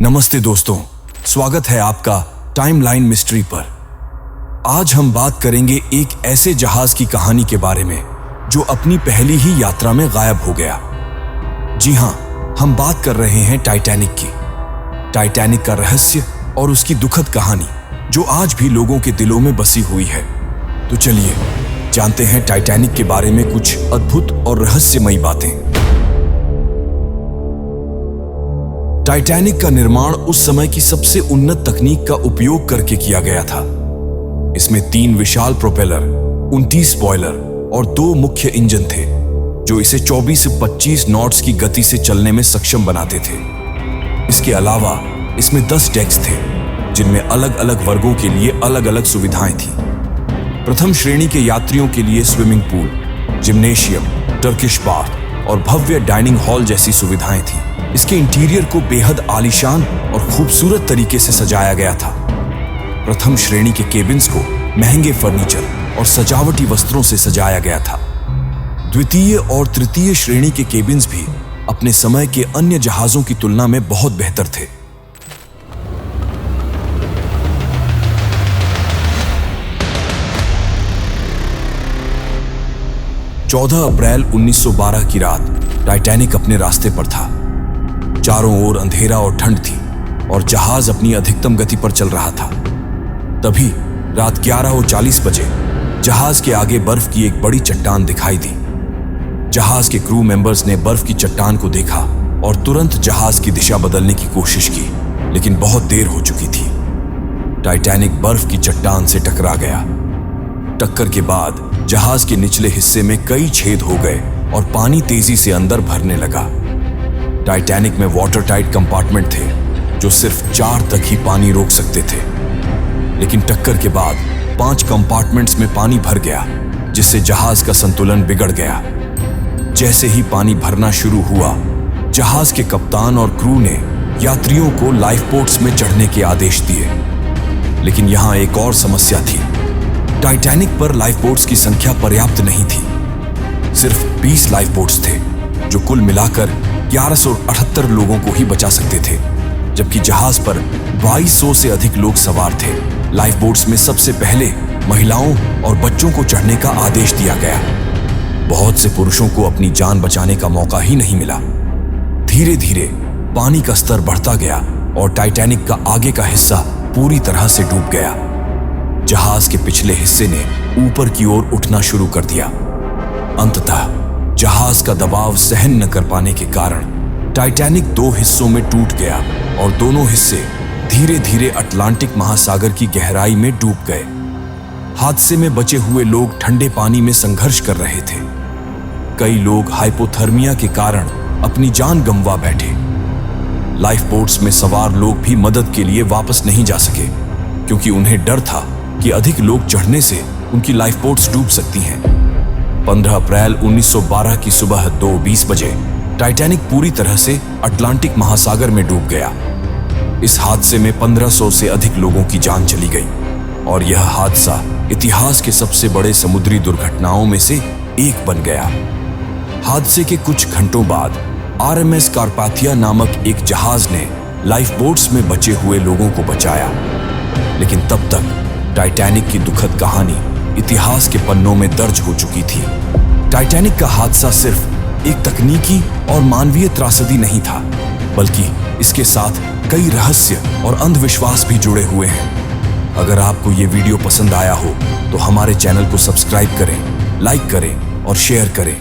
नमस्ते दोस्तों, स्वागत है आपका टाइमलाइन मिस्ट्री पर। आज हम बात करेंगे एक ऐसे जहाज की कहानी के बारे में जो अपनी पहली ही यात्रा में गायब हो गया। जी हां, हम बात कर रहे हैं टाइटैनिक की। टाइटैनिक का रहस्य और उसकी दुखद कहानी जो आज भी लोगों के दिलों में बसी हुई है। तो चलिए जानते हैं टाइटैनिक के बारे में कुछ अद्भुत और रहस्यमयी बातें। टाइटैनिक का निर्माण उस समय की सबसे उन्नत तकनीक का उपयोग करके किया गया था। इसमें 3 विशाल प्रोपेलर, 29 स्पॉयलर और 2 मुख्य इंजन थे जो इसे 24 से 25 नॉट्स की गति से चलने में सक्षम बनाते थे। इसके अलावा इसमें 10 डेक्स थे जिनमें अलग अलग वर्गों के लिए अलग अलग सुविधाएं थी। प्रथम श्रेणी के यात्रियों के लिए swimming pool, gymnasium, Turkish bath और भव्य डाइनिंग हॉल जैसी सुविधाएं थी। इसके इंटीरियर को बेहद आलीशान और खूबसूरत तरीके से सजाया गया था। प्रथम श्रेणी के केबिन्स को महंगे फर्नीचर और सजावटी वस्त्रों से सजाया गया था। द्वितीय और तृतीय श्रेणी के केबिन्स भी अपने समय के अन्य जहाजों की तुलना में बहुत बेहतर थे। अप्रैल 1912 की रात टाइटैनिक अपने रास्ते पर था। चारों ओर अंधेरा और ठंड थी और जहाज अपनी अधिकतम गति पर चल रहा था। तभी रात 11:40 बजे जहाज के आगे बर्फ की एक बड़ी चट्टान दिखाई दी। जहाज के क्रू मेंबर्स ने बर्फ की चट्टान को देखा और तुरंत जहाज की दिशा बदलने की कोशिश की, लेकिन बहुत देर हो चुकी थी। टाइटैनिक बर्फ की चट्टान से टकरा गया। टक्कर के बाद जहाज के निचले हिस्से में कई छेद हो गए और पानी तेजी से अंदर भरने लगा। टाइटैनिक में वाटर टाइट कंपार्टमेंट थे जो सिर्फ 4 तक ही पानी रोक सकते थे, लेकिन टक्कर के बाद 5 कंपार्टमेंट्स में पानी भर गया, जिससे जहाज का संतुलन बिगड़ गया। जैसे ही पानी भरना शुरू हुआ, जहाज के कप्तान और क्रू ने यात्रियों को लाइफ बोट्स में चढ़ने के आदेश दिए। लेकिन यहां एक और समस्या थी। टाइटैनिक पर लाइफ बोट्स की संख्या पर्याप्त नहीं थी। सिर्फ 20 लाइफ बोट्स थे जो कुल मिलाकर 1178 लोगों को ही बचा सकते थे, जबकि जहाज पर 2200 से अधिक लोग सवार थे। लाइफ बोट्स में सबसे पहले महिलाओं और बच्चों को चढ़ने का आदेश दिया गया। बहुत से पुरुषों को अपनी जान बचाने का मौका ही नहीं मिला। धीरे धीरे पानी का स्तर बढ़ता गया और टाइटैनिक का आगे का हिस्सा पूरी तरह से डूब गया। जहाज के पिछले हिस्से ने ऊपर की ओर उठना शुरू कर दिया। अंततः जहाज का दबाव सहन न कर पाने के कारण टाइटैनिक 2 हिस्सों में टूट गया और दोनों हिस्से धीरे धीरे अटलांटिक महासागर की गहराई में डूब गए। हादसे में बचे हुए लोग ठंडे पानी में संघर्ष कर रहे थे। कई लोग हाइपोथर्मिया के कारण अपनी जान गंवा बैठे। लाइफ बोट्स में सवार लोग भी मदद के लिए वापस नहीं जा सके, क्योंकि उन्हें डर था कि अधिक लोग चढ़ने से उनकी लाइफ बोट्स डूब सकती हैं। 15 अप्रैल 1912 की सुबह 2:20 बजे टाइटैनिक पूरी तरह से अटलांटिक महासागर में डूब गया। इस हादसे में 1500 से अधिक लोगों की जान चली गई और यह हादसा इतिहास के सबसे बड़े समुद्री दुर्घटनाओं में से एक बन गया। हादसे के कुछ घंटों बाद RMS कार्पाथिया नामक एक जहाज ने लाइफ बोट्स में बचे हुए लोगों को बचाया, लेकिन तब तक टाइटैनिक की दुखद कहानी इतिहास के पन्नों में दर्ज हो चुकी थी। टाइटैनिक का हादसा सिर्फ एक तकनीकी और मानवीय त्रासदी नहीं था, बल्कि इसके साथ कई रहस्य और अंधविश्वास भी जुड़े हुए हैं। अगर आपको ये वीडियो पसंद आया हो तो हमारे चैनल को सब्सक्राइब करें, लाइक करें और शेयर करें।